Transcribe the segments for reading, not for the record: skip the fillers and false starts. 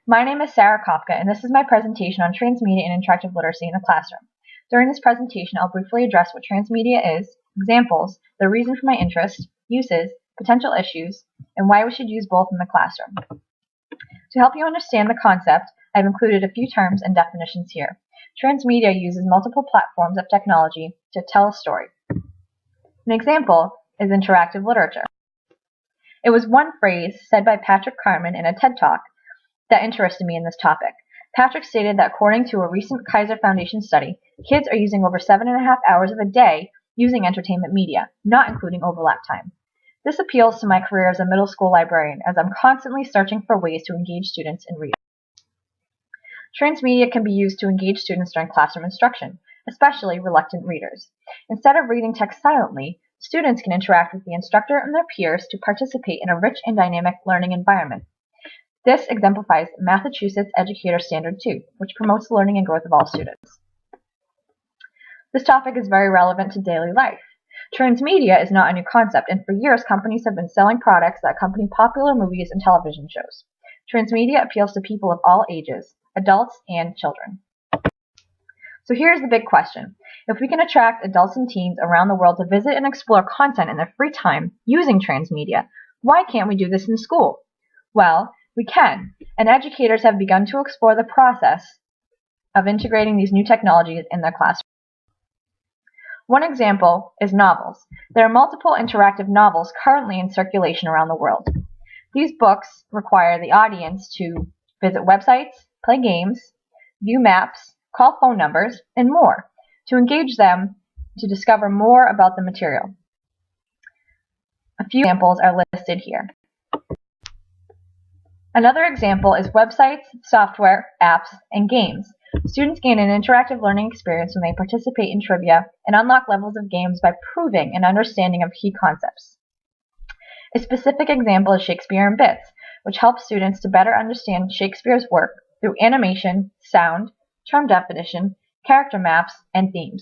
My name is Sarah Kafka, and this is my presentation on transmedia and interactive literacy in the classroom. During this presentation, I'll briefly address what transmedia is, examples, the reason for my interest, uses, potential issues, and why we should use both in the classroom. To help you understand the concept, I've included a few terms and definitions here. Transmedia uses multiple platforms of technology to tell a story. An example is interactive literature. It was one phrase said by Patrick Carman in a TED Talk that interested me in this topic. Patrick stated that according to a recent Kaiser Foundation study, kids are using over 7.5 hours of a day using entertainment media, not including overlap time. This appeals to my career as a middle school librarian, as I'm constantly searching for ways to engage students in reading. Transmedia can be used to engage students during classroom instruction, especially reluctant readers. Instead of reading text silently, students can interact with the instructor and their peers to participate in a rich and dynamic learning environment. This exemplifies Massachusetts Educator Standard 2, which promotes the learning and growth of all students. This topic is very relevant to daily life. Transmedia is not a new concept, and for years companies have been selling products that accompany popular movies and television shows. Transmedia appeals to people of all ages, adults and children. So here's the big question. If we can attract adults and teens around the world to visit and explore content in their free time using transmedia, why can't we do this in school? Well, we can, and educators have begun to explore the process of integrating these new technologies in their classroom. One example is novels. There are multiple interactive novels currently in circulation around the world. These books require the audience to visit websites, play games, view maps, call phone numbers, and more to engage them to discover more about the material. A few examples are listed here. Another example is websites, software, apps, and games. Students gain an interactive learning experience when they participate in trivia and unlock levels of games by proving an understanding of key concepts. A specific example is Shakespeare in Bits, which helps students to better understand Shakespeare's work through animation, sound, term definition, character maps, and themes.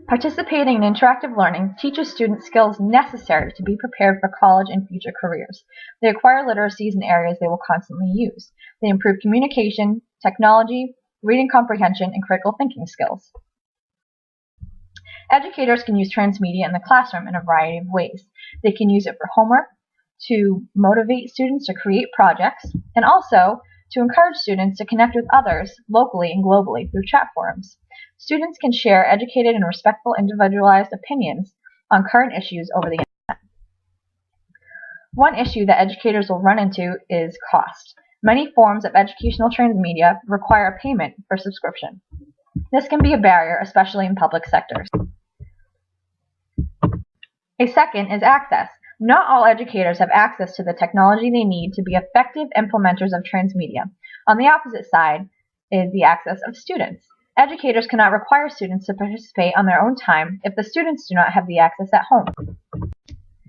Participating in interactive learning teaches students skills necessary to be prepared for college and future careers. They acquire literacies in areas they will constantly use. They improve communication, technology, reading comprehension, and critical thinking skills. Educators can use transmedia in the classroom in a variety of ways. They can use it for homework, to motivate students to create projects, and also to encourage students to connect with others locally and globally through chat forums. Students can share educated and respectful individualized opinions on current issues over the internet. One issue that educators will run into is cost. Many forms of educational transmedia require a payment for subscription. This can be a barrier, especially in public sectors. A second is access. Not all educators have access to the technology they need to be effective implementers of transmedia. On the opposite side is the access of students. Educators cannot require students to participate on their own time if the students do not have the access at home.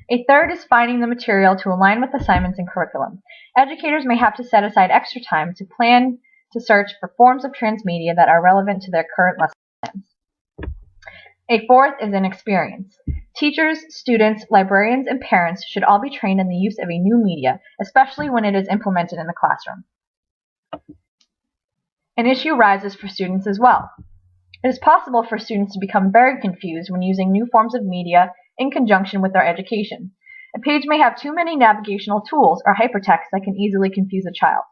A third is finding the material to align with assignments and curriculum. Educators may have to set aside extra time to plan to search for forms of transmedia that are relevant to their current lesson plans. A fourth is an experience. Teachers, students, librarians, and parents should all be trained in the use of a new media, especially when it is implemented in the classroom. An issue rises for students as well. It is possible for students to become very confused when using new forms of media in conjunction with their education. A page may have too many navigational tools or hypertext that can easily confuse a child.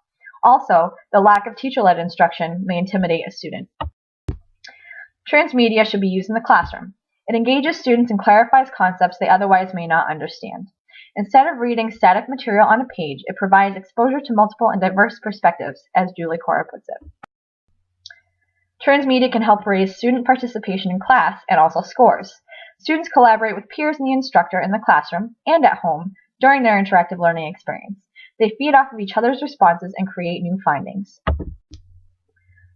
Also, the lack of teacher-led instruction may intimidate a student. Transmedia should be used in the classroom. It engages students and clarifies concepts they otherwise may not understand. Instead of reading static material on a page, it provides exposure to multiple and diverse perspectives, as Julie Cora puts it. Transmedia can help raise student participation in class and also scores. Students collaborate with peers and the instructor in the classroom and at home during their interactive learning experience. They feed off of each other's responses and create new findings.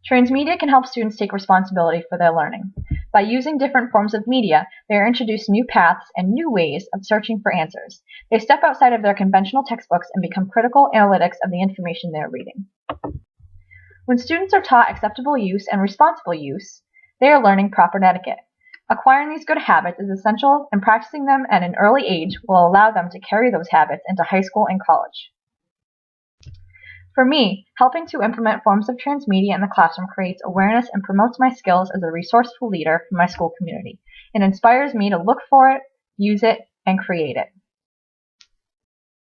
Transmedia can help students take responsibility for their learning. By using different forms of media, they are introduced to new paths and new ways of searching for answers. They step outside of their conventional textbooks and become critical analytics of the information they are reading. When students are taught acceptable use and responsible use, they are learning proper etiquette. Acquiring these good habits is essential, and practicing them at an early age will allow them to carry those habits into high school and college. For me, helping to implement forms of transmedia in the classroom creates awareness and promotes my skills as a resourceful leader for my school community. It inspires me to look for it, use it, and create it.